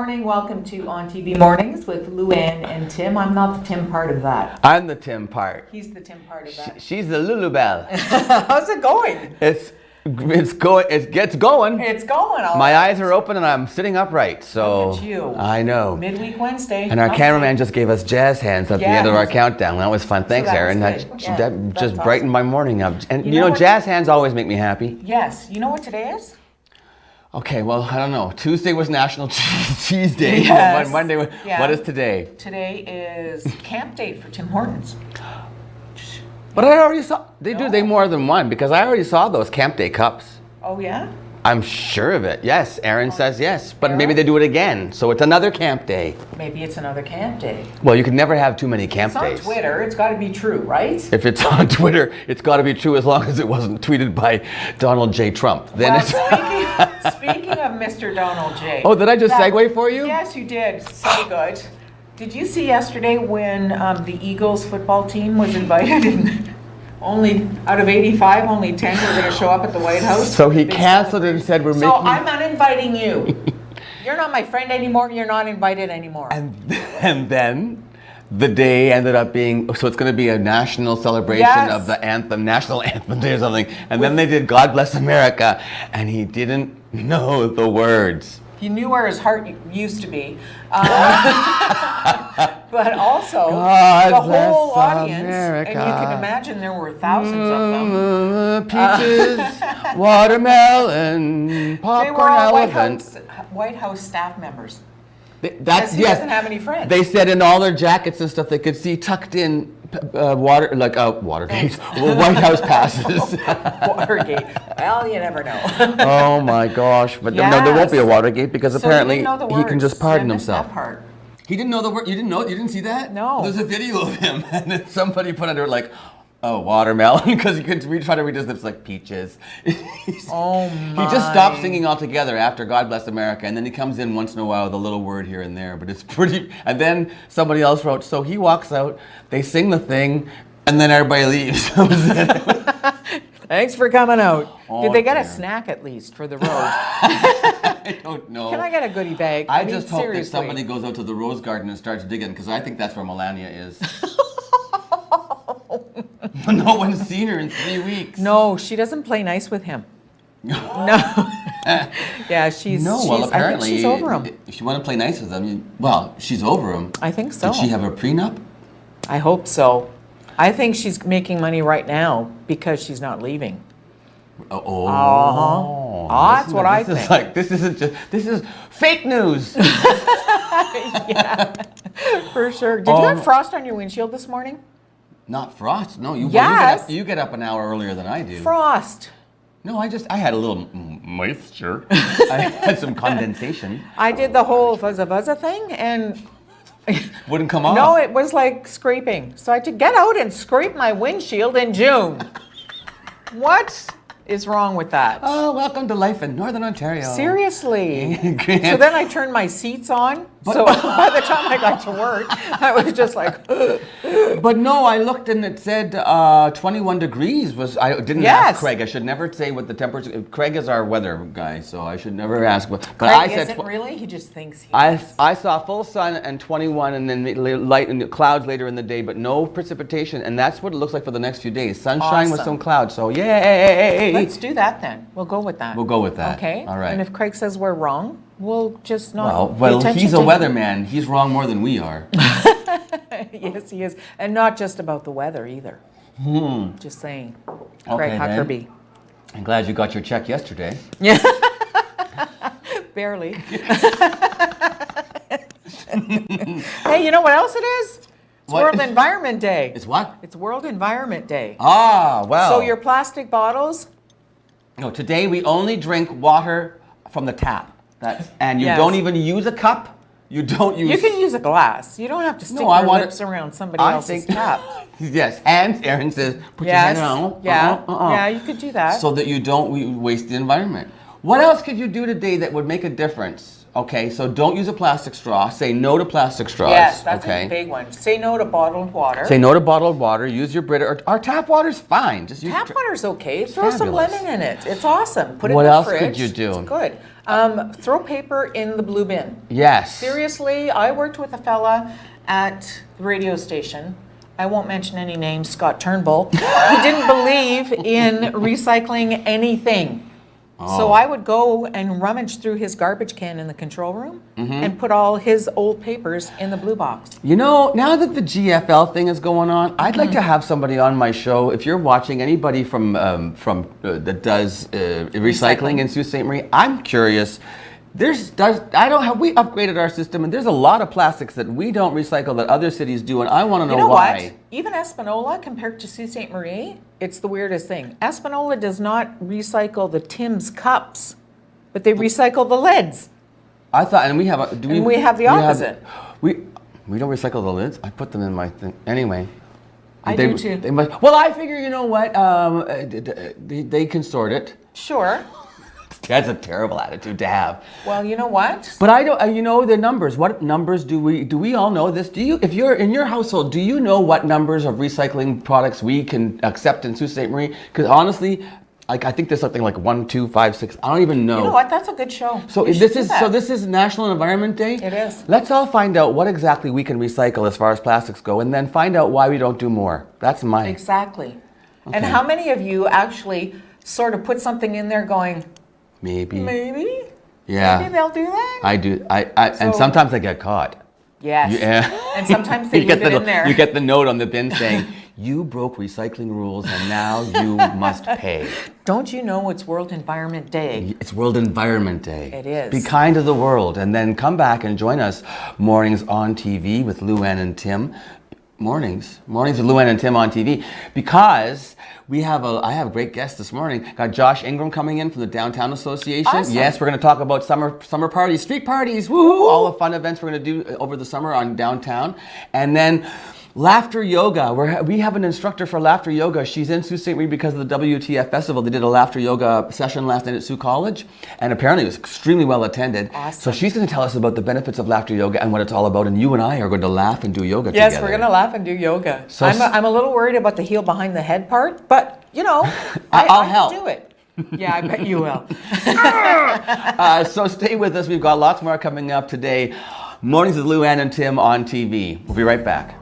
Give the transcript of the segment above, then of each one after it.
morning. Welcome to ONNtv Mornings with Luann and Tim. I'm not the Tim part of that. I'm the Tim part. He's the Tim part of that. She's the Lulu Bell. How's it going? It's going. It gets going. It's going. All My right. eyes are open and I'm sitting upright. So Look at you. I know. Midweek Wednesday. And our Okay. cameraman just gave us jazz hands at the end of our countdown. That was fun. Thanks, that was Erin. good. Yeah, That that's just awesome. brightened my morning up. And You know what? jazz hands always make me happy. Yes. You know what today is? Okay, well, I don't know. Tuesday was National Cheese Day. Yes. Monday, Yeah. What is today? Today is camp date for Tim Hortons. But I already saw, they No. do more than one because I already saw those camp day cups. Oh, yeah? I'm sure of it. Yes, Erin says yes. But Erin? maybe they do it again. So it's another camp day. Maybe it's another camp day. Well, you can never have too many camp It's on days. Twitter. It's got to be true, right? If it's on Twitter, it's got to be true as long as it wasn't tweeted by Donald J. Trump. Then Well, it's speaking of Mr. Donald J. Oh, did I just segue for you? Yes, you did. So good. Did you see yesterday when the Eagles football team was invited and only out of 85, only 10 were going to show up at the White House? So he Big canceled it and said we're So making. I'm uninviting you. You're not my friend anymore. You're not invited anymore. And then the day ended up being, so it's going to be a national celebration Yes. of the anthem, national anthem day or something. And then they did God Bless America, and he didn't know the words. He knew where his heart used to be. But also, God the whole bless audience, America. and you can imagine there were thousands of them. Peaches, watermelon, They popcorn, were all elephant. White House staff members. That's Because he yes. doesn't have any friends. They said in all their jackets and stuff they could see tucked in Watergate, White House passes. Watergate. Well, you never know. Oh my gosh! But no, there won't be a Watergate because So apparently you didn't know the he can words. just pardon I missed himself. that part. He didn't know the word. You didn't know? You didn't see that? No. There's a video of him, and then somebody put under it like, "Oh, watermelon," because you could try to read his lips like peaches. Oh my. He just stopped singing altogether after God Bless America, and then he comes in once in a while with a little word here and there, but it's pretty. And then somebody else wrote, so he walks out, they sing the thing, and then everybody leaves. That was it. Thanks for coming out. Oh, Did they get a dear. snack at least for the road? I don't know. Can I get a goodie bag? I mean, just hope that seriously. somebody goes out to the rose garden and starts digging, because I think that's where Melania is. No one's seen her in 3 weeks. No, she doesn't play nice with him. No. Yeah, she's. No, well, she's, apparently, I think she's over him. if you want to play nice with him, well, she's over him. I think so. Did she have a prenup? I hope so. I think she's making money right now because she's not leaving. Oh. That's what I This is think. like, this is fake news. Yeah, for sure. Did you have frost on your windshield this morning? Not frost. No, Yes. you get up an hour earlier than I do. Frost. No, I had a little moisture. I had some condensation. I did the whole fuzza thing, and Wouldn't come off. no, it was like scraping. So I had to get out and scrape my windshield in June. What is wrong with that? Oh, welcome to life in Northern Ontario. Seriously. So then I turned my seats on. So by the time I got to work, I was just like, But no, I looked and it said 21 degrees was. I didn't Yes. ask Craig. I should never say what the temperature. Craig is our weather guy, so I should never ask. But Craig I said. isn't really. He just thinks he is. I saw full sun and 21, and then light and clouds later in the day, but no precipitation, and that's what it looks like for the next few days. Sunshine with Awesome. some clouds. So yay! Let's do that then. We'll go with that. We'll go with that. Okay. All right. And if Craig says we're wrong, we'll just not. pay Well, attention he's a to him. weatherman. He's wrong more than we are. Yes, he is, and not just about the weather either. Just saying. Craig Okay, Huckerby. I'm glad you got your check yesterday. Yeah. Barely. Hey, you know what else it is? It's What? World Environment Day. It's what? It's World Environment Day. Ah, well. So your plastic bottles, No, today we only drink water from the tap. And you Yes. don't even use a cup. You don't use. you can use a glass. You don't have to stick No, I your want lips it- around somebody I else's think. tap. Yes, hands. Aaron says, put your Yes. hand on. Yeah. Yeah, you could do that. So that you don't waste the environment. What else could you do today that would make a difference? Okay, so don't use a plastic straw. Say no to plastic straws. Yes, that's okay? a big one. Say no to bottled water. Say no to bottled water. Use your Brita. Or our tap water's fine. Just use Tap water's okay. Throw some fabulous. lemon in it. It's awesome. Put it What in the else fridge. could you do? It's good. Throw paper in the blue bin. Yes. Seriously, I worked with a fella at the radio station. I won't mention any names, Scott Turnbull, who didn't believe in recycling anything. So I would go and rummage through his garbage can in the control room and put all his old papers in the blue box. You know, now that the GFL thing is going on, I'd like to have somebody on my show. If you're watching, anybody from that does recycling in Sault Ste. Marie, I'm curious. We upgraded our system, and there's a lot of plastics that we don't recycle that other cities do, and I want to know why. What? Even Espanola, compared to Sault Ste. Marie, it's the weirdest thing. Espanola does not recycle the Tim's cups, but they recycle the lids. I thought, and we have we have the opposite. We don't recycle the lids. I put them in my thing anyway. I do too. They must, well, I figure, you know what? They can sort it. Sure. That's a terrible attitude to have. Well, you know what? But I don't. You know the numbers. What numbers do we all know this? Do you? If you're in your household, do you know what numbers of recycling products we can accept in Sault Ste. Marie? Because honestly, I think there's something like 1, 2, 5, 6. I don't even know. You know what? That's a good show. So this is National Environment Day. It is. Let's all find out what exactly we can recycle as far as plastics go, and then find out why we don't do more. That's mine. Exactly. Okay. And how many of you actually sort of put something in there going, Maybe. Yeah. Maybe they'll do that? I do. And sometimes I get caught. Yes. Yeah. And sometimes they leave it in there. You get the note on the bin saying, you broke recycling rules and now you must pay. Don't you know it's World Environment Day? It's World Environment Day. It is. Be kind to the world. And then come back and join us mornings on TV with Luann and Tim. Mornings with Luann and Tim on TV, because I have a great guest this morning. Got Josh Ingram coming in from the Downtown Association. Awesome. Yes, we're going to talk about summer parties, street parties, woohoo! All the fun events we're going to do over the summer on downtown, and then laughter yoga. We have an instructor for laughter yoga. She's in Sault Ste. Marie because of the WTF festival. They did a laughter yoga session last night at Sault College, and apparently it was extremely well attended. Awesome. So she's going to tell us about the benefits of laughter yoga and what it's all about. And you and I are going to laugh and do yoga together. Yes, we're going to laugh and do yoga. So I'm a little worried about the heel behind the head part, but you know, I'll help. Can do it. Yeah, I bet you will. So stay with us. We've got lots more coming up today. Mornings with Luann and Tim on TV. We'll be right back.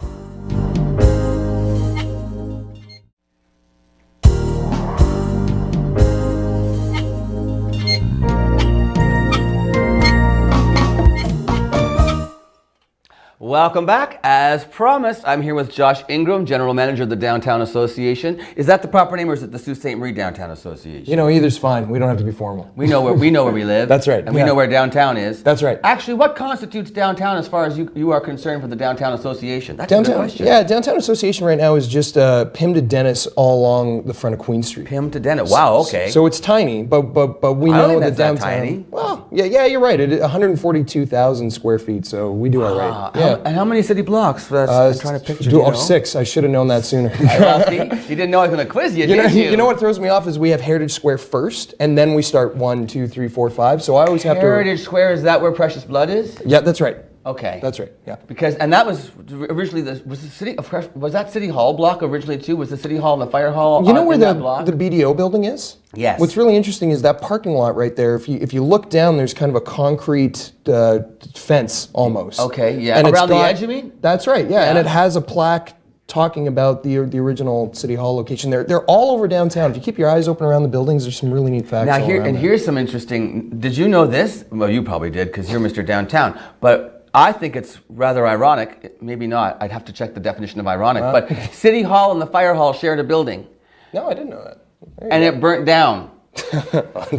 Welcome back. As promised, I'm here with Josh Ingram, General Manager of the Downtown Association. Is that the proper name, or is it the Sault Ste. Marie Downtown Association? You know, either's fine. We don't have to be formal. We know where we live. That's right. And we know where downtown is. That's right. Actually, what constitutes downtown as far as you are concerned for the Downtown Association? That's a good question. Yeah, Downtown Association right now is just Pim to Dennis all along the front of Queen Street. Pim to Dennis. Wow. Okay. So it's tiny, but we I don't know think the that's that downtown. tiny. Well, yeah, you're right. It 142,000 square feet, so we do all right. Yeah. And how many city blocks? I'm trying to picture. 6. I should have known that sooner. Well, see, you didn't know I was going to quiz you, did you? You know what throws me off is we have Heritage Square first, and then we start 1, 2, 3, 4, 5. So I always have Heritage Square, is that where Precious Blood is? Yeah, that's right. Okay. That's right. Yeah. Because that was originally was that City Hall block originally too? Was the City Hall and the Fire Hall? You know where that block? the BDO building is? Yes. What's really interesting is that parking lot right there. If you look down, there's kind of a concrete fence almost. Okay. Yeah. And around the edge, you mean? That's right. Yeah. And it has a plaque talking about the original City Hall location. They're all over downtown. If you keep your eyes open around the buildings, there's some really neat facts. Now all around here's some interesting. Did you know this? Well, you probably did because you're Mr. Downtown, but. I think it's rather ironic, maybe not, I'd have to check the definition of ironic, but City Hall and the Fire Hall shared a building. No, I didn't know that. And it burnt down. That's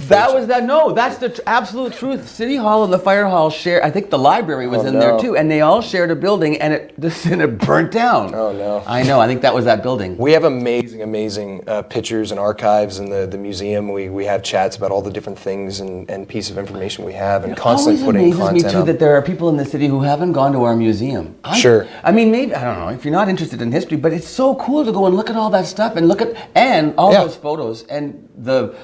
the absolute truth. City Hall and the Fire Hall share. I think the library was in there too, and they all shared a building, and it burnt down. Oh no! I know. I think that was that building. We have amazing pictures and archives in the museum. We have chats about all the different things and pieces of information we have, and constantly putting content up. It always amazes me too that there are people in the city who haven't gone to our museum. Sure. I mean, maybe I don't know if you're not interested in history, but it's so cool to go and look at all that stuff and look at all those photos and the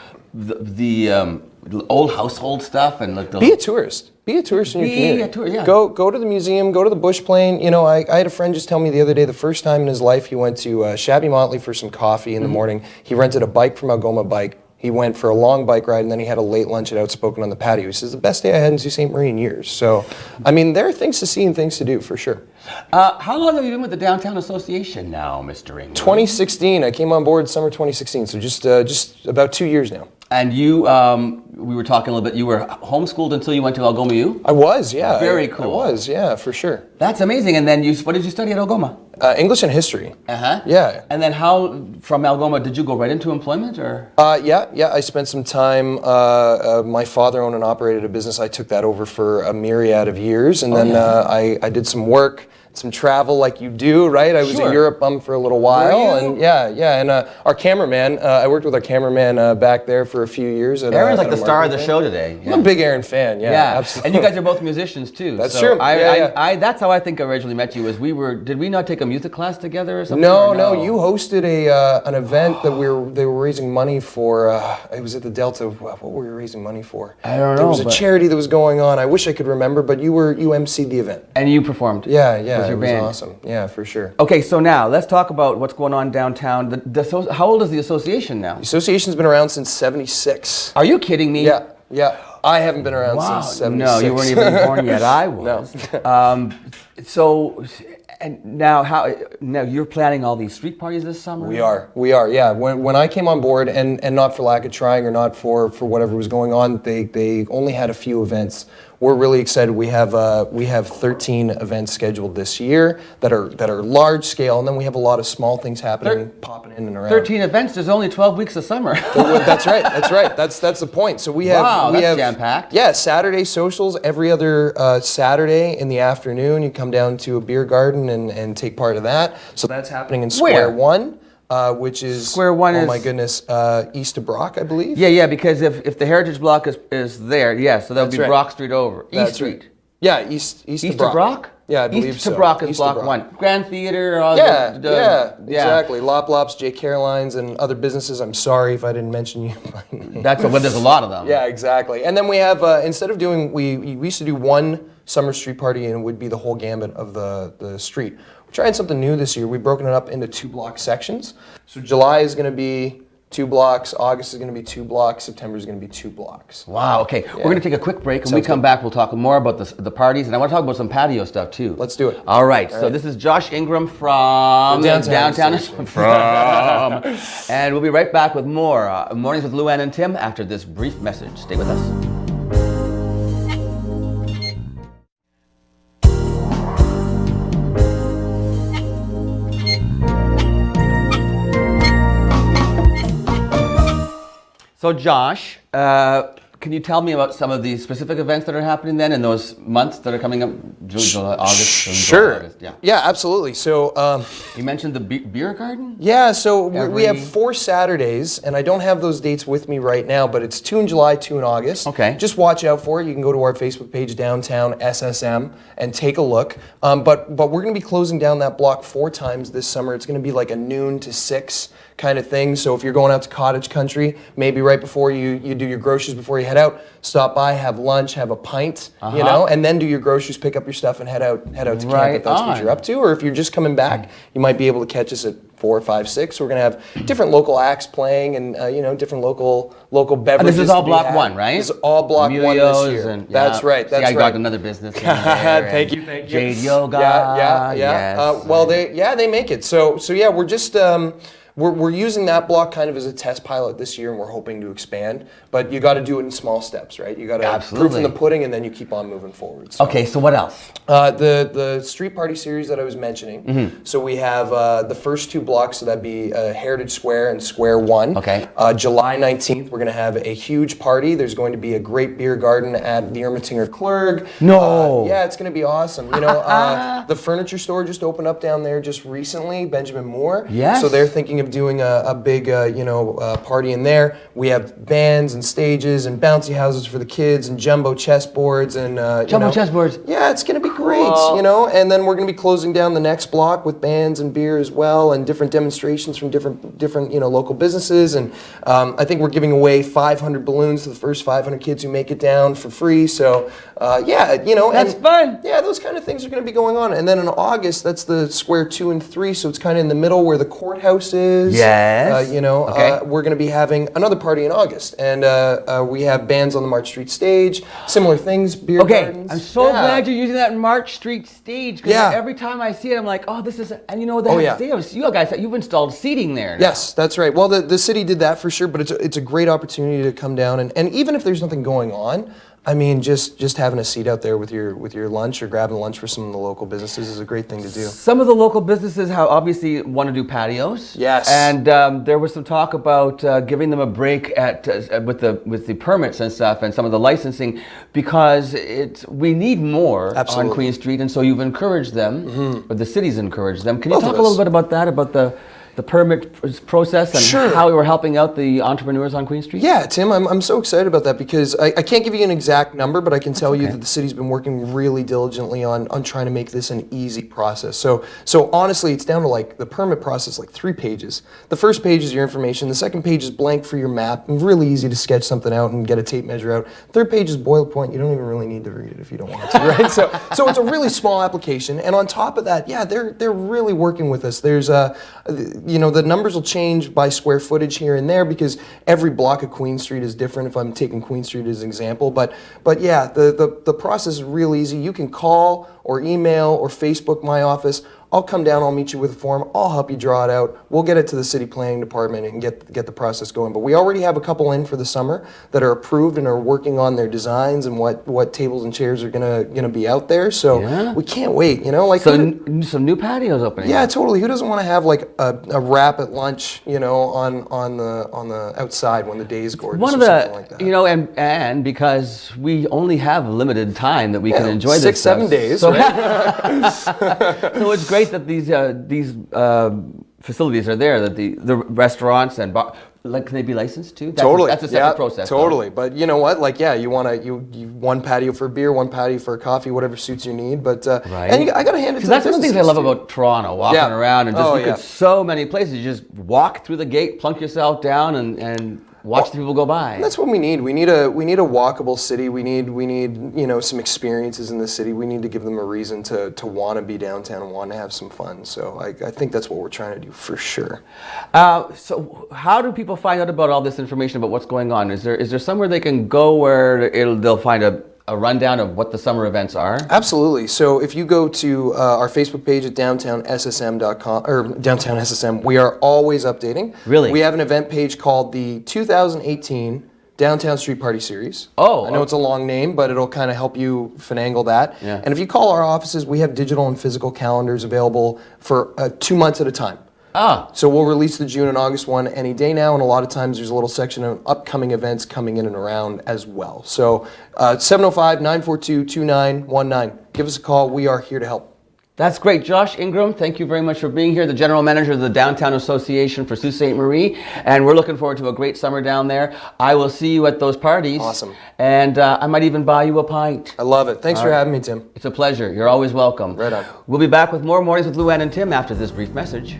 old household stuff and like be a tourist. Be a tourist in your community. A tourist, yeah. Go to the museum, go to the Bush Plane. You know, I had a friend just tell me the other day, the first time in his life he went to Shabby Motley for some coffee in the morning. He rented a bike from Algoma Bike. He went for a long bike ride, and then he had a late lunch at Outspoken on the patio. He says, the best day I had in Sault Ste. Marie in years. So, I mean, there are things to see and things to do, for sure. How long have you been with the Downtown Association now, Mr. Ingram? 2016. I came on board summer 2016, so just about 2 years now. And you, we were talking a little bit, you were homeschooled until you went to Algoma U? I was, yeah. Very cool. I was, yeah, for sure. That's amazing. And then what did you study at Algoma? English and history. Uh-huh. Yeah. And then how, from Algoma, did you go right into employment, or? Yeah. I spent some time. My father owned and operated a business. I took that over for a myriad of years, and then I did some work, some travel like you do, right? I was a Europe bum for a little while, and and our cameraman. I worked with our cameraman back there for a few years. Aaron's like the star of the show today. I'm a big Aaron fan. Yeah, absolutely. And you guys are both musicians too. That's true. That's how I think I originally met you. Was did we not take a music class together or something? No. You hosted an event that they were raising money for. It was at the Delta. What were we raising money for? I don't know. There was a charity that was going on. I wish I could remember, but you emceed the event. And you performed. Yeah. Your it was band. awesome. Yeah, for sure. Okay, so now let's talk about what's going on downtown. How old is the association now? The association's been around since '76. Are you kidding me? Yeah. I haven't been around since '76. No, you weren't even born yet. I was. No. And now you're planning all these street parties this summer? We are. Yeah. When I came on board, and not for lack of trying or not for whatever was going on, they only had a few events. We're really excited. We have 13 events scheduled this year that are large scale, and then we have a lot of small things happening, popping in and around. 13 events. There's only 12 weeks of summer. That's right. That's the point. So we have jam-packed. Yeah, Saturday socials every other Saturday in the afternoon. You come down to a beer garden and take part of that. So that's happening in Square One. Which is Square One oh my goodness, east of Brock, I believe. Yeah, because if the Heritage Block is there, so that'll be Brock Street over. East Street. Right. Yeah, east of Brock. Yeah, I believe East so. to Brock is East to Block Brock. 1. Grand Theater. Exactly. Lop Lops, J. Caroline's, and other businesses. I'm sorry if I didn't mention you. There's a lot of them. Yeah, exactly. And then we have instead of doing we used to do one summer street party, and it would be the whole gambit of the street. We're trying something new this year. We've broken it up into 2-block sections. So July is going to be 2 blocks, August is going to be 2 blocks, September is going to be 2 blocks. Wow, okay. Yeah. We're going to take a quick break. When we come back, we'll talk more about the parties, and I want to talk about some patio stuff too. Let's do it. All right. So this is Josh Ingram from Downtown. And we'll be right back with more Mornings with Luann and Tim after this brief message. Stay with us. So Josh, can you tell me about some of the specific events that are happening then in those months that are coming up, July, August? Sure. August, yeah, absolutely. So you mentioned the beer garden? Yeah, so we have 4 Saturdays, and I don't have those dates with me right now, but it's 2 in July, 2 in August. Okay. Just watch out for it. You can go to our Facebook page, Downtown SSM, and take a look. But we're going to be closing down that block 4 times this summer. It's going to be like a noon to 6 kind of thing. So if you're going out to cottage country, maybe right before you do your groceries before you head out, stop by, have lunch, have a pint, and then do your groceries, pick up your stuff, and head out to camp if that's what you're up to. Or if you're just coming back, you might be able to catch us at 4, 5, 6. We're going to have different local acts playing and different local beverages. And this is all Block 1, right? This is all Block 1 this year. That's right. I got another business. Thank you. Jade Yoga. Yeah. Yes. Well, they make it. So yeah, we're just. We're using that block kind of as a test pilot this year, and we're hoping to expand. But you got to do it in small steps, right? You got to proof in the pudding, and then you keep on moving forward. So, okay, so what else? The street party series that I was mentioning. Mm-hmm. So we have the first 2 blocks, so that'd be Heritage Square and Square 1. Okay. July 19th, we're going to have a huge party. There's going to be a great beer garden at the Ermitinger Clerg. No. Yeah, it's going to be awesome. The furniture store just opened up down there just recently, Benjamin Moore. Yes. So they're thinking of of doing a big, party in there. We have bands and stages and bouncy houses for the kids and jumbo chessboards and Jumbo chessboards. Yeah, it's going to be great, And then we're going to be closing down the next block with bands and beer as well, and different demonstrations from different local businesses. And I think we're giving away 500 balloons to the first 500 kids who make it down for free. So That's fun. Yeah, those kind of things are going to be going on. And then in August, that's the square 2 and 3, so it's kind of in the middle where the courthouse is. Yes. Okay. We're going to be having another party in August, and we have bands on the March Street stage, similar things, beer gardens. I'm so glad you're using that March Street stage. Yeah. Every time I see it, I'm like, oh, this is, and you guys, you've installed seating there now. Yes, that's right. Well, the city did that for sure, but it's a great opportunity to come down, and even if there's nothing going on, I mean, just having a seat out there with your lunch or grabbing lunch for some of the local businesses is a great thing to do. Some of the local businesses obviously want to do patios. Yes. And there was some talk about giving them a break with the permits and stuff and some of the licensing, because we need more on Queen Street, and so you've encouraged them, or the city's encouraged them. Can you talk a little bit about that, about the permit process and how we were helping out the entrepreneurs on Queen Street? Yeah, Tim, I'm so excited about that, because I can't give you an exact number, but I can tell you that the city's been working really diligently on trying to make this an easy process. So honestly, it's down to like the permit process, like 3 pages. The first page is your information. The second page is blank for your map, and really easy to sketch something out and get a tape measure out. Third page is boilerplate. You don't even really need to read it if you don't want to, right? So it's a really small application, and on top of that, yeah, they're really working with us. There's the numbers will change by square footage here and there, because every block of Queen Street is different, if I'm taking Queen Street as an example. But yeah, the process is real easy. You can call or email or Facebook my office. I'll come down, I'll meet you with a form, I'll help you draw it out. We'll get it to the city planning department and get the process going. But we already have a couple in for the summer that are approved and are working on their designs and what tables and chairs are gonna be out there. So we can't wait, some new patios opening. Yeah, totally. Who doesn't want to have like a wrap at lunch, on the outside when the day is gorgeous or something like that. And because we only have limited time that we can enjoy this 6-7 days. So, right? so it's great that these facilities are there, that the restaurants and can they be licensed too? That's a separate process. Totally. But you know what? Like, you want you one patio for beer, one patio for coffee, whatever suits your need. But and I got to hand it to the that's one of the things I love about Toronto, walking around and just look at so many places. You just walk through the gate, plunk yourself down, and watch the people go by. That's what we need. We need a walkable city. We need some experiences in the city. We need to give them a reason to want to be downtown and want to have some fun. So I think that's what we're trying to do for sure. So how do people find out about all this information about what's going on? Is there somewhere they can go where they'll find a rundown of what the summer events are? Absolutely. So if you go to our Facebook page at downtownssm.com or Downtown SSM, we are always updating. Really? We have an event page called the 2018 Downtown Street Party Series. Oh. I know it's a long name, but it'll kind of help you finagle that. Yeah. And if you call our offices, we have digital and physical calendars available for 2 months at a time. So we'll release the June and August one any day now, and a lot of times there's a little section of upcoming events coming in and around as well. So 705-942-2919. Give us a call. We are here to help. That's great. Josh Ingram, thank you very much for being here, the General Manager of the Downtown Association for Sault Ste. Marie, and we're looking forward to a great summer down there. I will see you at those parties. Awesome. And I might even buy you a pint. I love it. Thanks for having me, Tim. It's a pleasure. You're always welcome. Right on. We'll be back with more Mornings with Luann and Tim after this brief message.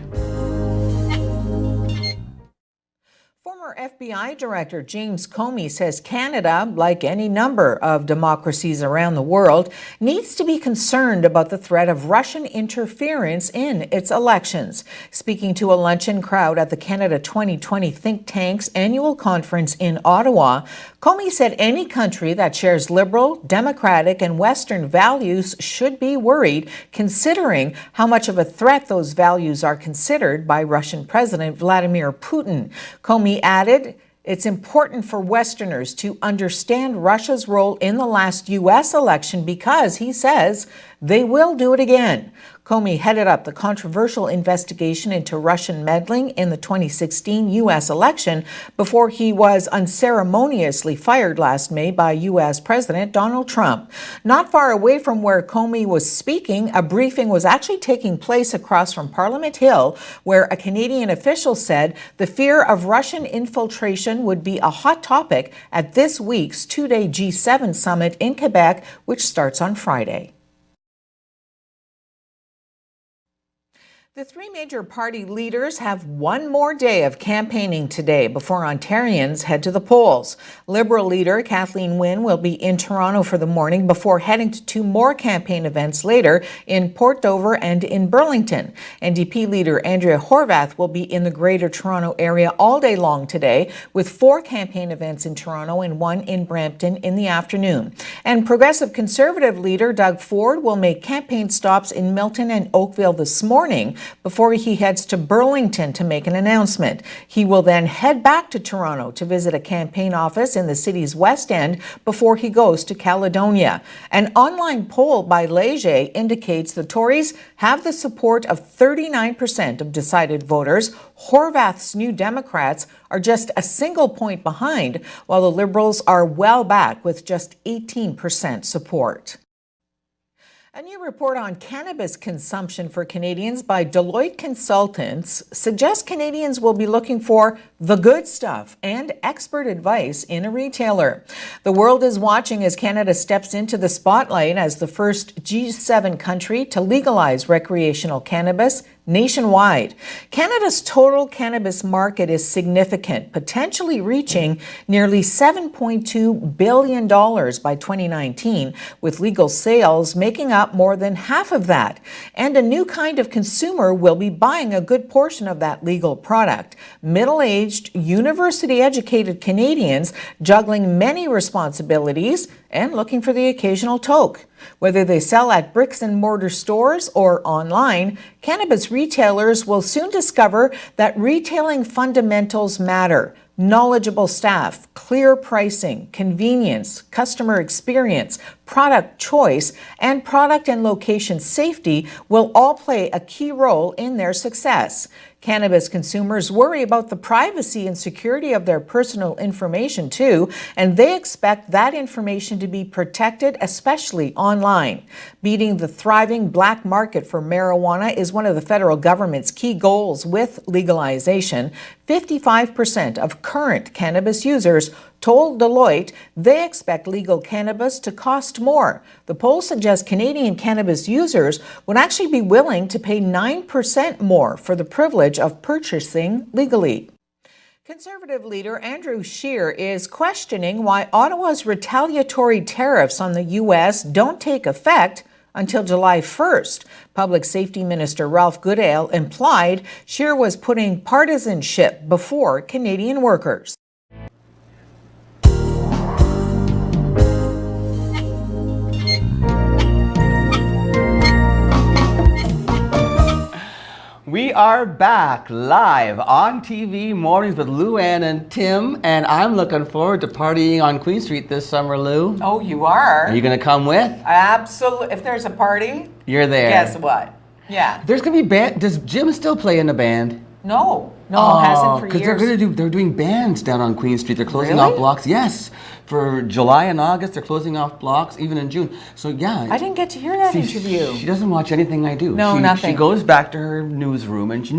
FBI Director James Comey says Canada, like any number of democracies around the world, needs to be concerned about the threat of Russian interference in its elections. Speaking to a luncheon crowd at the Canada 2020 think tank's annual conference in Ottawa, Comey said any country that shares liberal, democratic, and Western values should be worried, considering how much of a threat those values are considered by Russian President Vladimir Putin. Comey added, it's important for Westerners to understand Russia's role in the last U.S. election because, he says, they will do it again. Comey headed up the controversial investigation into Russian meddling in the 2016 U.S. election before he was unceremoniously fired last May by U.S. President Donald Trump. Not far away from where Comey was speaking, a briefing was actually taking place across from Parliament Hill, where a Canadian official said the fear of Russian infiltration would be a hot topic at this week's two-day G7 summit in Quebec, which starts on Friday. The three major party leaders have one more day of campaigning today before Ontarians head to the polls. Liberal leader Kathleen Wynne will be in Toronto for the morning before heading to two more campaign events later in Port Dover and in Burlington. NDP leader Andrea Horwath will be in the Greater Toronto area all day long today, with 4 campaign events in Toronto and 1 in Brampton in the afternoon. And Progressive Conservative leader Doug Ford will make campaign stops in Milton and Oakville this morning before he heads to Burlington to make an announcement. He will then head back to Toronto to visit a campaign office in the city's West End before he goes to Caledonia. An online poll by Leger indicates the Tories have the support of 39% of decided voters. Horwath's New Democrats are just a single point behind, while the Liberals are well back with just 18% support. A new report on cannabis consumption for Canadians by Deloitte Consultants suggests Canadians will be looking for the good stuff and expert advice in a retailer. The world is watching as Canada steps into the spotlight as the first G7 country to legalize recreational cannabis nationwide. Canada's total cannabis market is significant, potentially reaching nearly $7.2 billion by 2019, with legal sales making up more than half of that. And a new kind of consumer will be buying a good portion of that legal product. Middle-aged, university-educated Canadians juggling many responsibilities and looking for the occasional toke. Whether they sell at bricks and mortar stores or online, cannabis retailers will soon discover that retailing fundamentals matter. Knowledgeable staff, clear pricing, convenience, customer experience, product choice, and product and location safety will all play a key role in their success. Cannabis consumers worry about the privacy and security of their personal information too, and they expect that information to be protected, especially online. Beating the thriving black market for marijuana is one of the federal government's key goals with legalization. 55% of current cannabis users told Deloitte they expect legal cannabis to cost more. The poll suggests Canadian cannabis users would actually be willing to pay 9% more for the privilege of purchasing legally. Conservative leader Andrew Scheer is questioning why Ottawa's retaliatory tariffs on the U.S. don't take effect until July 1st. Public Safety Minister Ralph Goodale implied Scheer was putting partisanship before Canadian workers. We are back live on TV mornings with Lou Ann and Tim, and I'm looking forward to partying on Queen Street this summer, Lou. Oh, you are? Are you going to come with? Absolutely. If there's a party, you're there. Guess what? Yeah. There's going to be band. Does Jim still play in a band? No, hasn't for years. Because they're doing bands down on Queen Street. They're closing Really? off blocks. Yes, for July and August, they're closing off blocks, even in June. So yeah. I didn't get to hear that interview. She doesn't watch anything I do. No, nothing. She goes back to her newsroom and she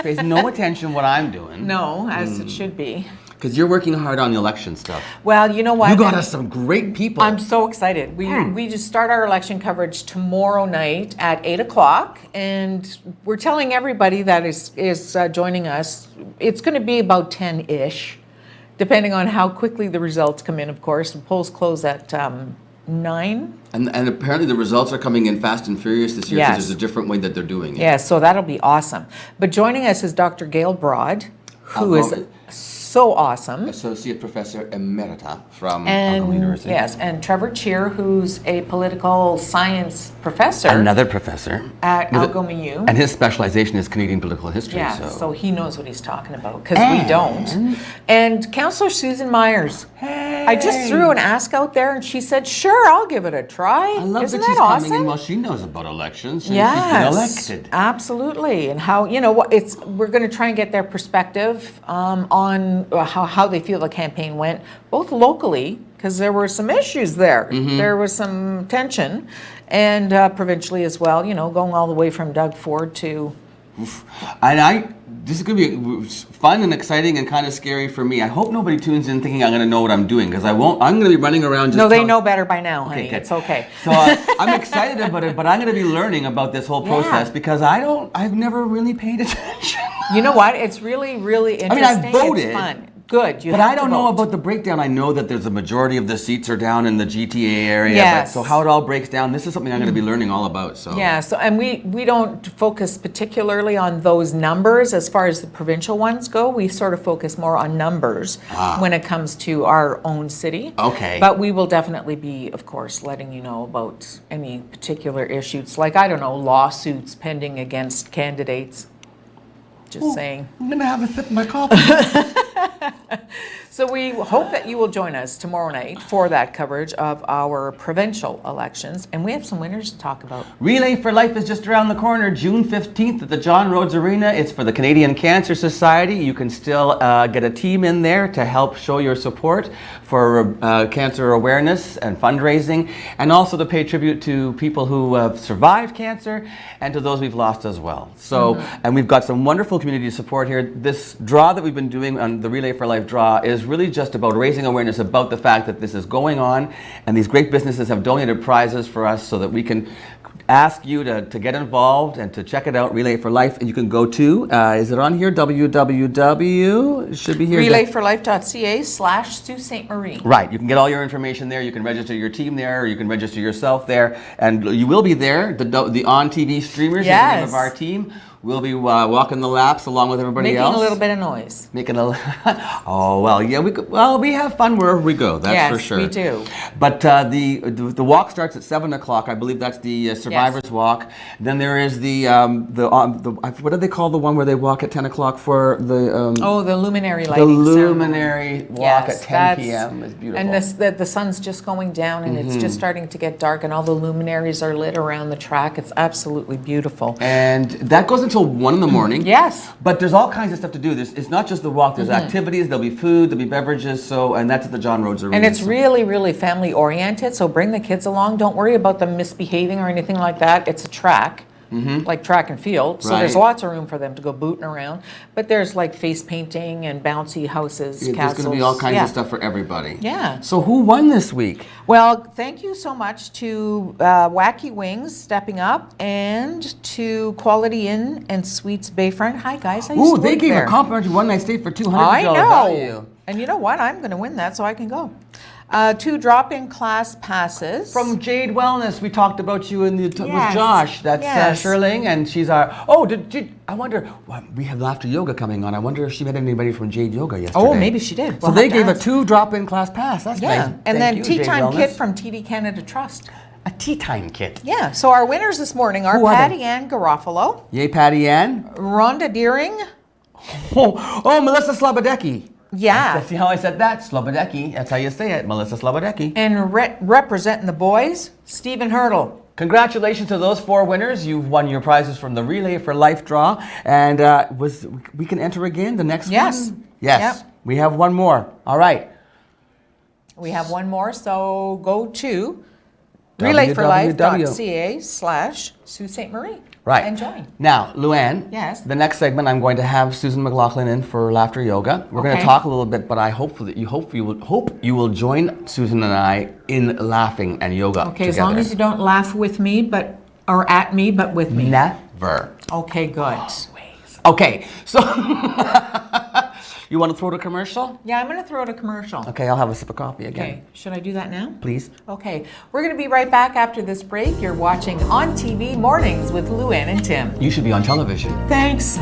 pays no attention to what I'm doing. No, as it should be. Because you're working hard on the election stuff. Well, you know what? You got us some great people. I'm so excited. We just start our election coverage tomorrow night at 8 o'clock, and we're telling everybody that is joining us, it's going to be about 10-ish, depending on how quickly the results come in, of course. The polls close at 9. And apparently the results are coming in fast and furious this year because there's a different way that they're doing it. Yeah, so that'll be awesome. But joining us is Dr. Gail Broad, who is so awesome. Associate Professor Emerita from And Algoma University. yes, and Trevor Cheer, who's a political science professor Another professor. at Algoma U. And his specialization is Canadian political history. Yeah, so he knows what he's talking about, because we don't. And Councillor Susan Myers. Hey! I just threw an ask out there, and she said, "Sure, I'll give it a try." I love Isn't that she's that awesome? coming in while she knows about elections and Yes, she's been elected. absolutely. And how, we're going to try and get their perspective on how they feel the campaign went, both locally, because there were some issues there. There was some tension, and provincially as well, going all the way from Doug Ford to... And this is going to be fun and exciting and kind of scary for me. I hope nobody tunes in thinking I'm going to know what I'm doing, because I won't. I'm going to be running around just... No, they know better by now, honey. good. It's okay. So I'm excited about it, but I'm going to be learning about this whole process because I've never really paid attention. You know what? It's really, really interesting. I voted. It's fun. Good. But I don't know about the breakdown. I know that there's a majority of the seats are down in the GTA area. Yes. But so how it all breaks down, this is something I'm going to be learning all about. So Yeah, and we don't focus particularly on those numbers as far as the provincial ones go. We sort of focus more on numbers when it comes to our own city. Okay. But we will definitely be, of course, letting you know about any particular issues, like, I don't know, lawsuits pending against candidates. Just saying. I'm going to have a sip of my coffee. So we hope that you will join us tomorrow night for that coverage of our provincial elections. And we have some winners to talk about. Relay for Life is just around the corner, June 15th at the John Rhodes Arena. It's for the Canadian Cancer Society. You can still get a team in there to help show your support for cancer awareness and fundraising, and also to pay tribute to people who have survived cancer and to those we've lost as well. So, and we've got some wonderful community support here. This draw that we've been doing on the Relay for Life draw is really just about raising awareness about the fact that this is going on, and these great businesses have donated prizes for us so that we can ask you to get involved and to check it out, Relay for Life. And you can go to, is it on here? www, it should be here. relayforlife.ca/Sault Ste. Marie. Right, you can get all your information there. You can register your team there, or you can register yourself there. And you will be there, the ONNtv streamers, is the name of our team. We'll be walking the laps along with everybody else. Making a little bit of noise. Oh, well, yeah, we have fun wherever we go, that's for sure. Yes, we do. But the walk starts at 7 o'clock. I believe that's the Survivors Walk. Then there is the what do they call the one where they walk at 10 o'clock for the... the luminary the lighting luminary walk at 10 p.m. is beautiful. And the sun's just going down, and it's just starting to get dark, and all the luminaries are lit around the track. It's absolutely beautiful. And that goes until 1 in the morning. Yes. But there's all kinds of stuff to do. It's not just the walk. There's activities, there'll be food, there'll be beverages, and that's at the John Rhodes Arena. And it's really, really family oriented, so bring the kids along. Don't worry about them misbehaving or anything like that. It's a track. Like track and field, so there's lots of room for them to go booting around. But there's like face painting and bouncy houses, castles. There's going to be all kinds of stuff for everybody. Yeah. So who won this week? Well, thank you so much to Wacky Wings stepping up, and to Quality Inn and Suites Bayfront. Hi guys. Ooh, they gave a complimentary one-night stay for $200 I know. value. And you know what? I'm going to win that, so I can go. 2 drop-in class passes. From Jade Wellness, we talked about you with Yes. Josh. That's Yes. Sherling, and she's our... Oh, I wonder... Well, we have Laughter Yoga coming on. I wonder if she met anybody from Jade Yoga yesterday. Oh, maybe she did. So We'll they have to gave a ask. 2 drop-in class pass. That's nice. And Thank then you, Tea Jade Time Wellness. Kit from TD Canada Trust. A tea time kit. Yeah, so our winners this morning are Who are they? Patty Ann Garofalo, Yay, Patty Ann. Rhonda Deering. Oh, Melissa Slobodecki. Yeah. See how I said that? Slobodecki. That's how you say it, Melissa Slobodecki. And representing the boys, Stephen Hurdle. Congratulations to those 4 winners. You've won your prizes from the Relay for Life draw. And we can enter again the next Yes. one? Yes. Yep. We have one more. All right. We have one more, so go to relayforlife.ca/Sault Ste. Marie. Right. And join. Now, Luann. Yes. The next segment, I'm going to have Susan McLachlan in for Laughter Yoga. We're going to Okay. talk a little bit, but I hope you will join Susan and I in laughing and yoga Okay, together. as long as you don't laugh with me, or at me, but with me. Never. Okay, good. Okay, so you want to throw to commercial? Yeah, I'm going to throw out a commercial. Okay, I'll have a sip of coffee again. Okay, should I do that now? Please. Okay, we're going to be right back after this break. You're watching ONNtv Mornings with Luann and Tim. You should be on television. Thanks.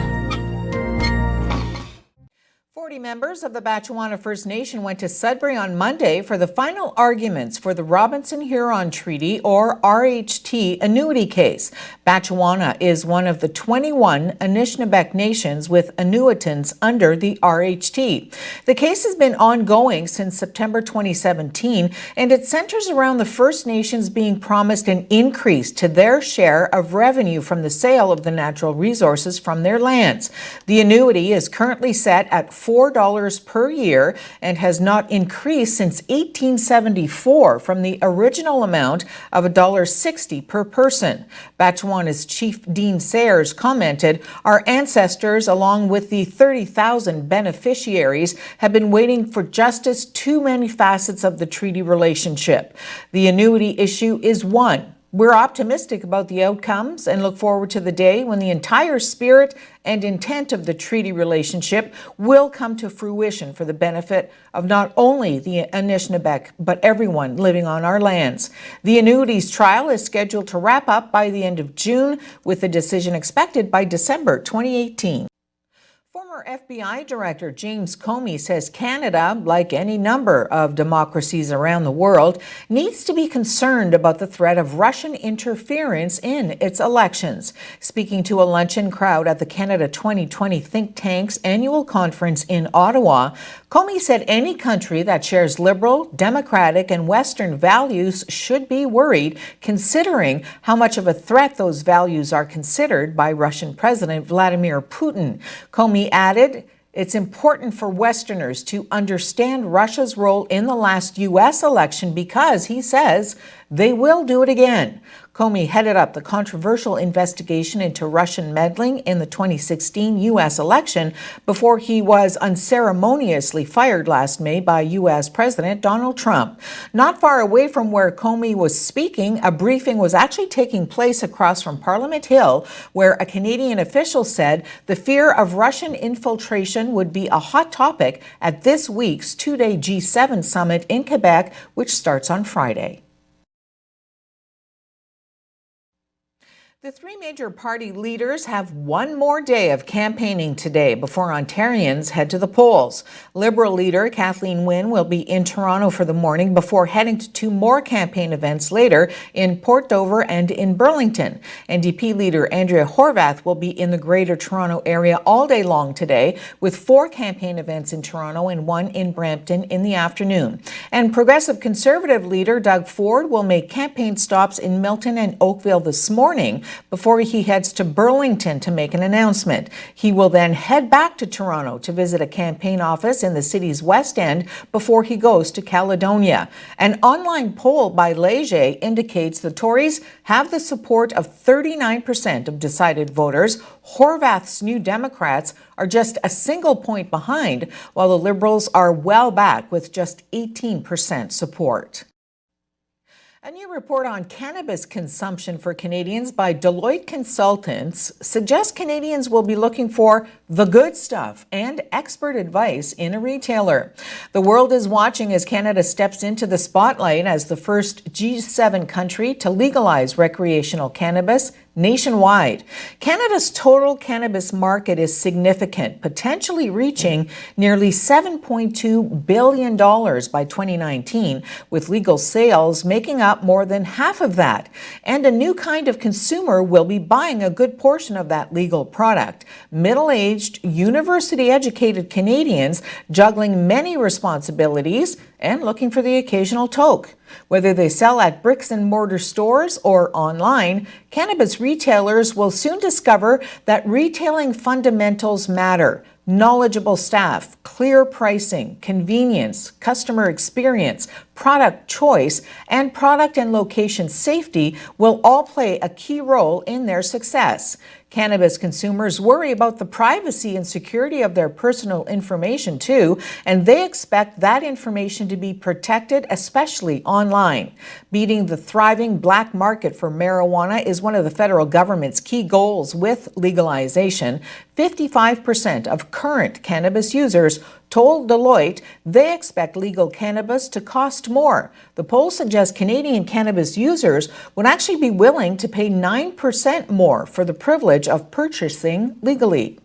40 members of the Batchewana First Nation went to Sudbury on Monday for the final arguments for the Robinson-Huron Treaty, or RHT, annuity case. Batchewana is one of the 21 Anishinaabe nations with annuitants under the RHT. The case has been ongoing since September 2017, and it centers around the First Nations being promised an increase to their share of revenue from the sale of the natural resources from their lands. The annuity is currently set at $4 per year and has not increased since 1874 from the original amount of $1.60 per person. Batchewana's Chief Dean Sayers commented, "Our ancestors, along with the 30,000 beneficiaries, have been waiting for justice too many facets of the treaty relationship. The annuity issue is one. We're optimistic about the outcomes and look forward to the day when the entire spirit and intent of the treaty relationship will come to fruition for the benefit of not only the Anishinaabe, but everyone living on our lands." The annuities trial is scheduled to wrap up by the end of June, with a decision expected by December 2018. Former FBI Director James Comey says Canada, like any number of democracies around the world, needs to be concerned about the threat of Russian interference in its elections. Speaking to a luncheon crowd at the Canada 2020 think tank's annual conference in Ottawa, Comey said any country that shares liberal, democratic, and Western values should be worried, considering how much of a threat those values are considered by Russian President Vladimir Putin. Comey added, "It's important for Westerners to understand Russia's role in the last U.S. election because," he says, "they will do it again." Comey headed up the controversial investigation into Russian meddling in the 2016 U.S. election before he was unceremoniously fired last May by U.S. President Donald Trump. Not far away from where Comey was speaking, a briefing was actually taking place across from Parliament Hill, where a Canadian official said the fear of Russian infiltration would be a hot topic at this week's two-day G7 summit in Quebec, which starts on Friday. The three major party leaders have one more day of campaigning today before Ontarians head to the polls. Liberal leader Kathleen Wynne will be in Toronto for the morning before heading to two more campaign events later in Port Dover and in Burlington. NDP leader Andrea Horwath will be in the Greater Toronto area all day long today, with 4 campaign events in Toronto and 1 in Brampton in the afternoon. And Progressive Conservative leader Doug Ford will make campaign stops in Milton and Oakville this morning before he heads to Burlington to make an announcement. He will then head back to Toronto to visit a campaign office in the city's West End before he goes to Caledonia. An online poll by Leger indicates the Tories have the support of 39% of decided voters. Horwath's New Democrats are just a single point behind, while the Liberals are well back with just 18% support. A new report on cannabis consumption for Canadians by Deloitte Consultants suggests Canadians will be looking for the good stuff and expert advice in a retailer. The world is watching as Canada steps into the spotlight as the first G7 country to legalize recreational cannabis nationwide. Canada's total cannabis market is significant, potentially reaching nearly $7.2 billion by 2019, with legal sales making up more than half of that. And a new kind of consumer will be buying a good portion of that legal product. Middle-aged, university-educated Canadians juggling many responsibilities and looking for the occasional toke. Whether they sell at bricks and mortar stores or online, cannabis retailers will soon discover that retailing fundamentals matter. Knowledgeable staff, clear pricing, convenience, customer experience, product choice, and product and location safety will all play a key role in their success. Cannabis consumers worry about the privacy and security of their personal information too, and they expect that information to be protected, especially online. Beating the thriving black market for marijuana is one of the federal government's key goals with legalization. 55% of current cannabis users told Deloitte they expect legal cannabis to cost more. The poll suggests Canadian cannabis users would actually be willing to pay 9% more for the privilege of purchasing legally.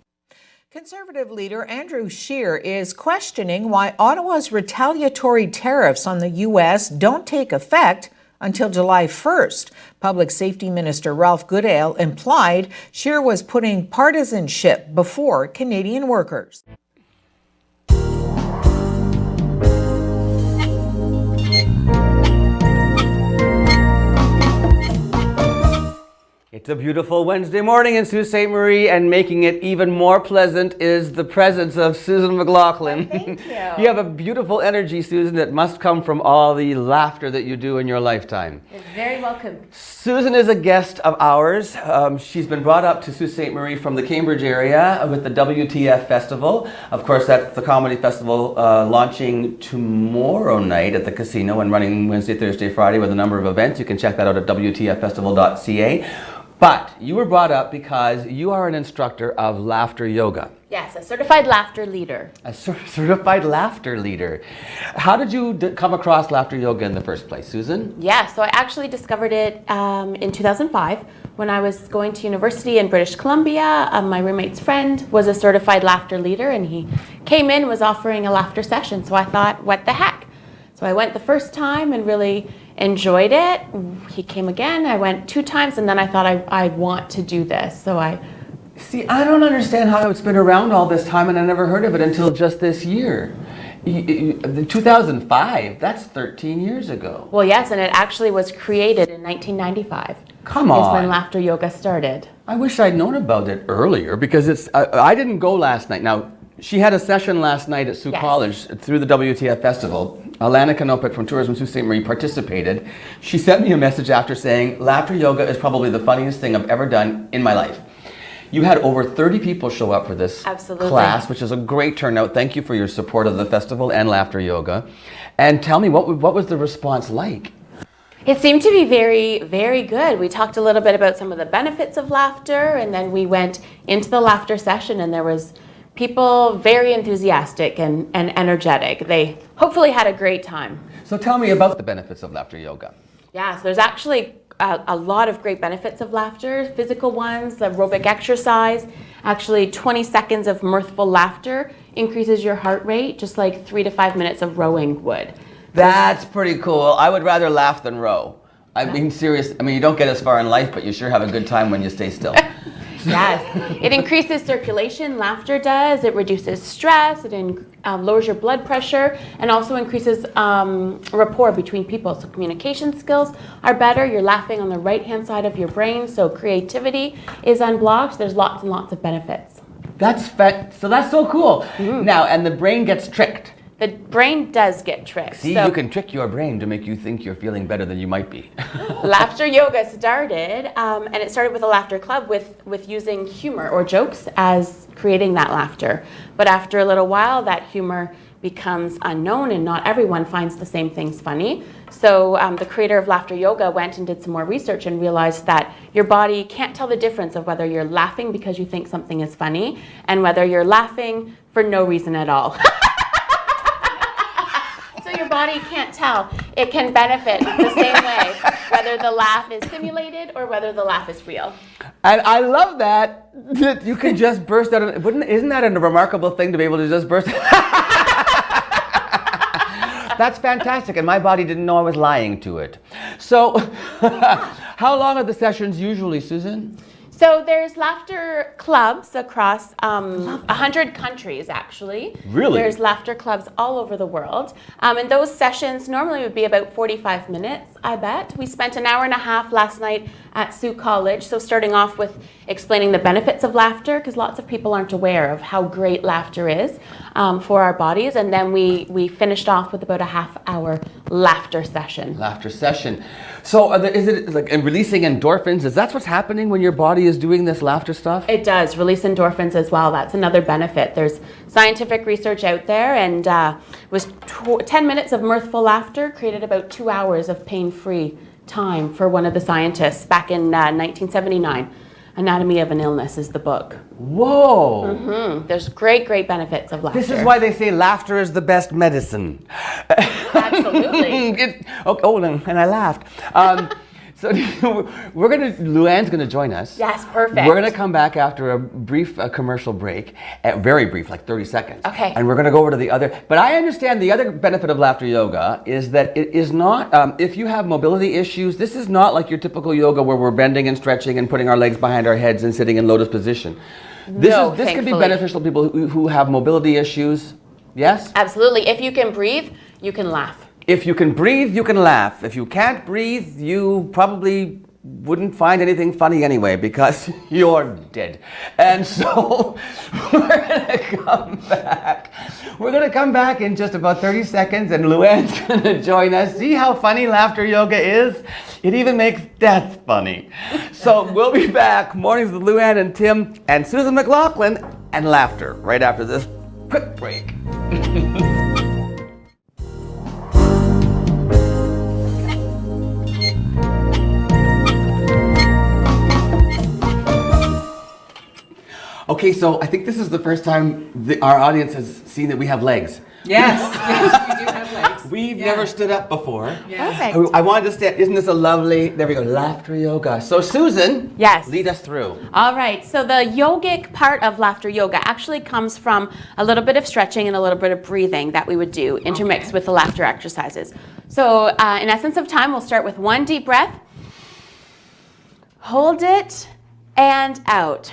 Conservative leader Andrew Scheer is questioning why Ottawa's retaliatory tariffs on the U.S. don't take effect until July 1st. Public Safety Minister Ralph Goodale implied Scheer was putting partisanship before Canadian workers. It's a beautiful Wednesday morning in Sault Ste. Marie, and making it even more pleasant is the presence of Susan McLachlan. Thank you. You have a beautiful energy, Susan, that must come from all the laughter that you do in your lifetime. It's very welcome. Susan is a guest of ours. She's been brought up to Sault Ste. Marie from the Cambridge area with the WTF Festival. Of course, that's the comedy festival launching tomorrow night at the casino and running Wednesday, Thursday, Friday with a number of events. You can check that out at WTFfestival.ca. But you were brought up because you are an instructor of laughter yoga. Yes, a certified laughter leader. A certified laughter leader. How did you come across laughter yoga in the first place, Susan? Yeah, so I actually discovered it in 2005 when I was going to university in British Columbia. My roommate's friend was a certified laughter leader, and he came in, was offering a laughter session. So I thought, what the heck? So I went the first time and really enjoyed it. He came again. I went 2 times, and then I thought I want to do this. So See, I don't understand how it's been around all this time, and I never heard of it until just this year. 2005, that's 13 years ago. Well, yes, and it actually was created in 1995. Come Is on. when laughter yoga started. I wish I'd known about it earlier, because I didn't go last night. Now, she had a session last night at Sault Yes. College through the WTF Festival. Alana Canopit from Tourism Sault Ste. Marie participated. She sent me a message after saying, laughter yoga is probably the funniest thing I've ever done in my life. You had over 30 people show up for this Absolutely. class, which is a great turnout. Thank you for your support of the festival and laughter yoga. And tell me, what was the response like? It seemed to be very, very good. We talked a little bit about some of the benefits of laughter, and then we went into the laughter session, and there was people very enthusiastic and energetic. They hopefully had a great time. So tell me about the benefits of laughter yoga. Yeah, so there's actually a lot of great benefits of laughter, physical ones, aerobic exercise. Actually, 20 seconds of mirthful laughter increases your heart rate, just like 3 to 5 minutes of rowing would. That's pretty cool. I would rather laugh than row. I mean, serious. I mean, you don't get as far in life, but you sure have a good time when you stay still. Yes, it increases circulation, laughter does. It reduces stress, it lowers your blood pressure, and also increases rapport between people. So communication skills are better. You're laughing on the right-hand side of your brain, so creativity is unblocked. There's lots and lots of benefits. So that's so cool. Now, and the brain gets tricked. The brain does get tricked. See, so you can trick your brain to make you think you're feeling better than you might be. laughter yoga started, and it started with a laughter club with using humor or jokes as creating that laughter. But after a little while, that humor becomes unknown, and not everyone finds the same things funny. So the creator of laughter yoga went and did some more research and realized that your body can't tell the difference of whether you're laughing because you think something is funny and whether you're laughing for no reason at all. Your body can't tell. It can benefit the same way, whether the laugh is simulated or whether the laugh is real. And I love that you can just burst out. Isn't that a remarkable thing to be able to just burst? That's fantastic, and my body didn't know I was lying to it. So, how long are the sessions usually, Susan? So there's laughter clubs across 100 countries, actually. Really? There's laughter clubs all over the world. And those sessions normally would be about 45 minutes, I bet. We spent an hour and a half last night at Sault College, so starting off with explaining the benefits of laughter, because lots of people aren't aware of how great laughter is for our bodies. And then we finished off with about a half-hour laughter session. Laughter session. So is it like releasing endorphins? Is that what's happening when your body is doing this laughter stuff? It does release endorphins as well. That's another benefit. There's scientific research out there, and was 10 minutes of mirthful laughter created about 2 hours of pain-free time for one of the scientists back in 1979. Anatomy of an Illness is the book. Whoa! There's great benefits of laughter. This is why they say laughter is the best medicine. Absolutely. And I laughed. So Luann's going to join us. Yes, perfect. We're going to come back after a brief commercial break, very brief, like 30 seconds. Okay. And we're going to go over to the other. But I understand the other benefit of laughter yoga is that it is not, if you have mobility issues, this is not like your typical yoga where we're bending and stretching and putting our legs behind our heads and sitting in lotus position. This can be thankfully. beneficial to people who have mobility issues. Yes? Absolutely. If you can breathe, you can laugh. If you can breathe, you can laugh. If you can't breathe, you probably wouldn't find anything funny anyway because you're dead. And so we're gonna come back. We're gonna come back in just about 30 seconds and Luann's gonna join us. See how funny laughter yoga is? It even makes death funny. So we'll be back. Mornings with Luann and Tim and Susan McLachlan and laughter right after this quick break. Okay, so I think this is the first time our audience has seen that we have legs. Yes, yes, we do have legs. We've never stood up before. Perfect. I wanted to stand. Isn't this a lovely? There we go. Laughter yoga. So Susan, Yes. lead us through. All right, so the yogic part of laughter yoga actually comes from a little bit of stretching and a little bit of breathing that we would do intermixed with the laughter exercises. So in essence of time, we'll start with one deep breath, hold it, and out.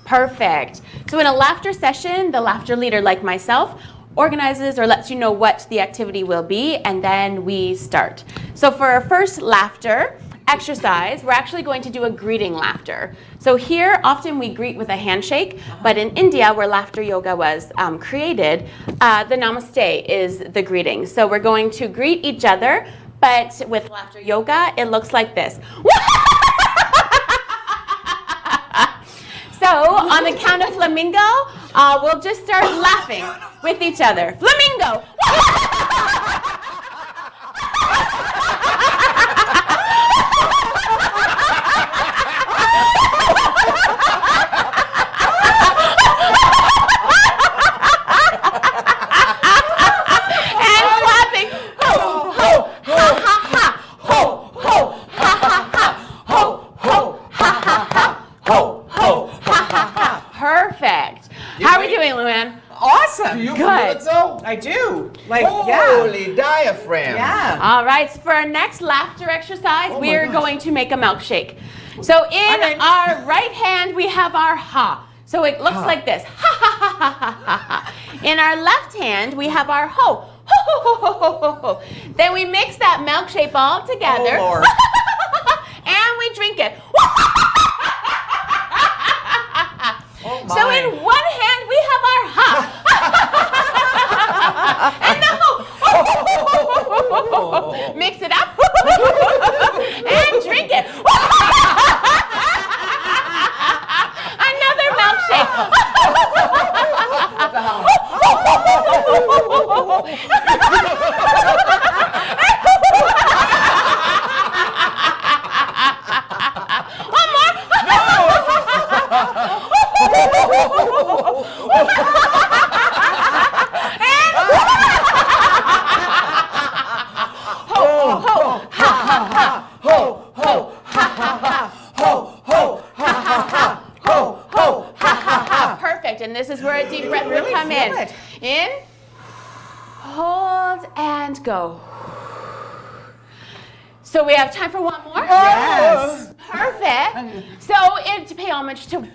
Perfect. So in a laughter session, the laughter leader, like myself, organizes or lets you know what the activity will be, and then we start. So for our first laughter exercise, we're actually going to do a greeting laughter. So here, often we greet with a handshake, but in India, where laughter yoga was created, the namaste is the greeting. So we're going to greet each other, but with laughter yoga, it looks like this. So on the count of flamingo, we'll just start laughing with each other. Flamingo! And clapping. Ho, ho, ha, ha, ha. Ho, ho, ha, ha, ha. Ho, ho, ha, ha, ha. Ho, ho, ha, ha, ha. Perfect. How are we doing, Luann? Awesome. Do you Good. feel it so? I do. Like, yeah. Holy diaphragm. Yeah. All right, so for our next laughter exercise, we are going to make a milkshake. So in our right hand, we have our ha. So it looks like this. Ha, ha, ha, ha, ha, ha, ha. In our left hand, we have our ho. Ho, ho, ho, ho, ho, ho, ho. Then we mix that milkshake all together. Oh, Lord. And we drink it. Oh, So my. in one hand, we have our ha. And the ho. Mix it up. And drink it. Another milkshake. One more. Perfect, and this is where a deep breath will really come feel in. it. In, hold, and go. So we have time for one more? Yes. Perfect. So to pay homage to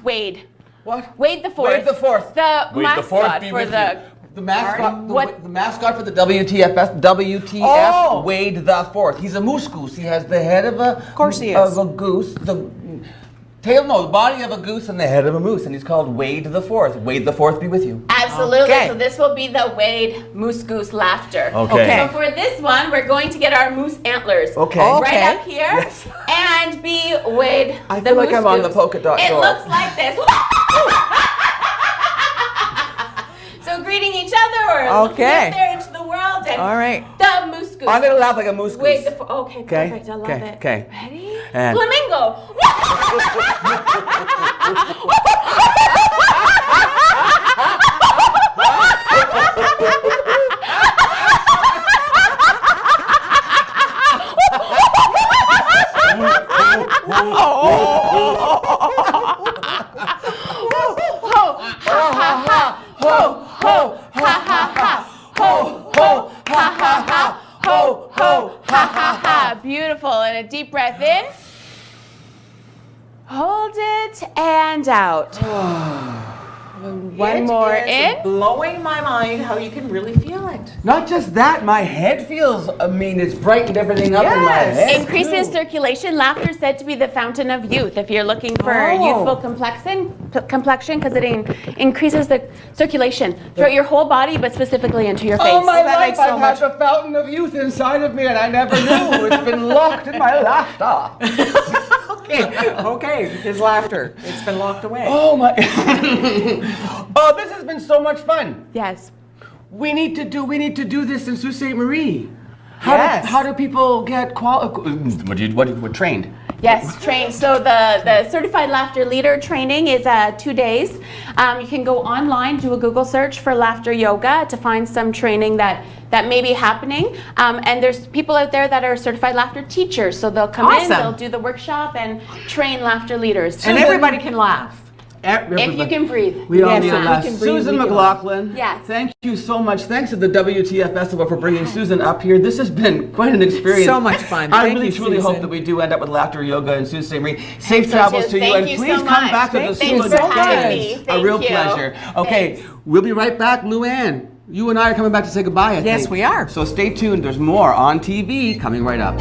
Wade. What? Wade the Fourth. Wade the Fourth. The Wade the Fourth mascot be for with the... you. The mascot, What? the mascot for the WTF, Oh. Wade the Fourth. He's a moose goose. He has the head of a, course he is. of a goose, the tail, no, the body of a goose and the head of a moose, and he's called Wade the Fourth. Wade the Fourth be with you. Absolutely. Okay. So this will be the Wade Moose Goose laughter. Okay. So for this one, we're going to get our moose antlers. Okay. Right Okay. up here. Yes. And be Wade I the feel like moose I'm on the goose. polka dot It door. looks like this. So greeting each other or looking Okay. out there into the world and All right. the moose goose. I'm gonna laugh like a moose goose. Wade the okay, Okay, perfect. I love okay, it. okay. Ready? And- Flamingo. ho, ho, ha, ha, ha. Ho, ho, ha, ha, ha. Ho, ho, ha, ha, ha. Beautiful. And a deep breath in. Hold it and out. One more in. Blowing my mind how you can really feel it. Not just that, my head feels, it's brightened everything up in my Yes. head. Increases too. circulation. Laughter is said to be the fountain of youth. If you're looking for youthful complexion, because it increases the circulation throughout your whole body, but specifically into your face. All my That life makes so I've much- had the fountain of youth inside of me and I never knew. It's been locked in my laughter. Okay, his laughter. It's been locked away. Oh my. Oh, this has been so much fun. Yes. We need to do this in Sault Ste. Marie. Yes. How do people get what trained? Yes, trained. So the Certified Laughter Leader training is 2 days. You can go online, do a Google search for laughter yoga to find some training that may be happening. And there's people out there that are certified laughter teachers. So they'll come in, Awesome. they'll do the workshop and train laughter leaders. And everybody can laugh. If you can breathe. We all Yes, need if a we laugh. can breathe, Susan we can McLachlan. Yes. Thank you so much. Thanks to the WTF Festival for bringing Susan up here. This has been quite an experience. So much fun. I Thank really you, truly Susan. hope that we do end up with laughter yoga in Sault Ste. Marie. Safe So travels too. to you, Thank and you please so come much. back to the Thanks Sault for having me. A Thank real you. pleasure. Okay, Thanks. we'll be right back. Luann, you and I are coming back to say goodbye, I Yes, think. we are. So stay tuned. There's more on TV coming right up.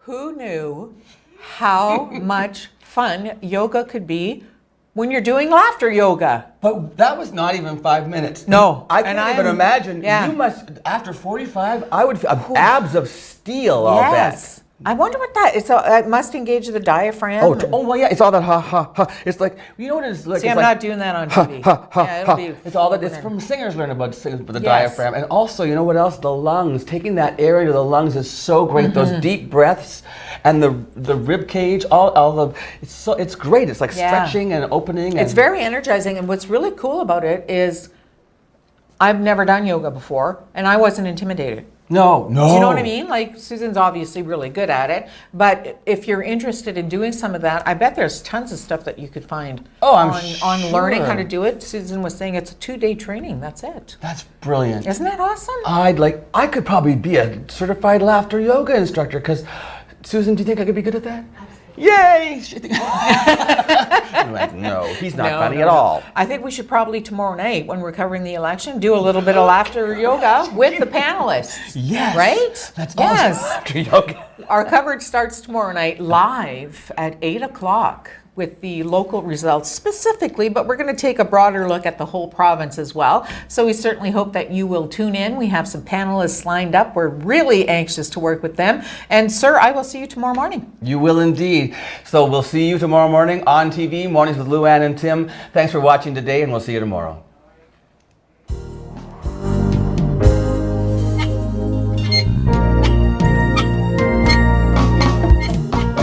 Who knew how much fun yoga could be when you're doing laughter yoga? But that was not even 5 minutes. No, I and can't even I'm- imagine. yeah. You must, after 45, I would feel abs of steel, I'll bet. Yes. I wonder what that is. So it must engage the diaphragm. Oh, and- oh well, yeah. It's all that ha ha ha. It's like you know what it's like. See, it's I'm like, not doing that on TV. Ha, ha, yeah, it'll ha. be. It's all that. It's from singers learn about singing for the Yes. diaphragm, and also you know what else? The lungs. Taking that air into the lungs is so great. Those deep breaths, and the rib cage. All the. It's great. It's like Yeah. stretching and opening. It's and, very energizing, and what's really cool about it is, I've never done yoga before, and I wasn't intimidated. No. Do you know what I mean? Like, Susan's obviously really good at it, but if you're interested in doing some of that, I bet there's tons of stuff that you could find Oh, I'm on learning how sure. to do it. Susan was saying it's a 2-day training. That's it. That's brilliant. Isn't that awesome? I could probably be a certified laughter yoga instructor because, Susan, do you think I could be good at that? Yay! I'm like, no, he's not funny at all. I think we should probably tomorrow night, when we're covering the election, do a little bit of laughter yoga with the panelists. Yes. Right? That's Yes. awesome. Laughter yoga. Our coverage starts tomorrow night live at 8 o'clock with the local results specifically, but we're going to take a broader look at the whole province as well. So we certainly hope that you will tune in. We have some panelists lined up. We're really anxious to work with them. And sir, I will see you tomorrow morning. You will indeed. So we'll see you tomorrow morning on TV, Mornings with Luann and Tim. Thanks for watching today, and we'll see you tomorrow.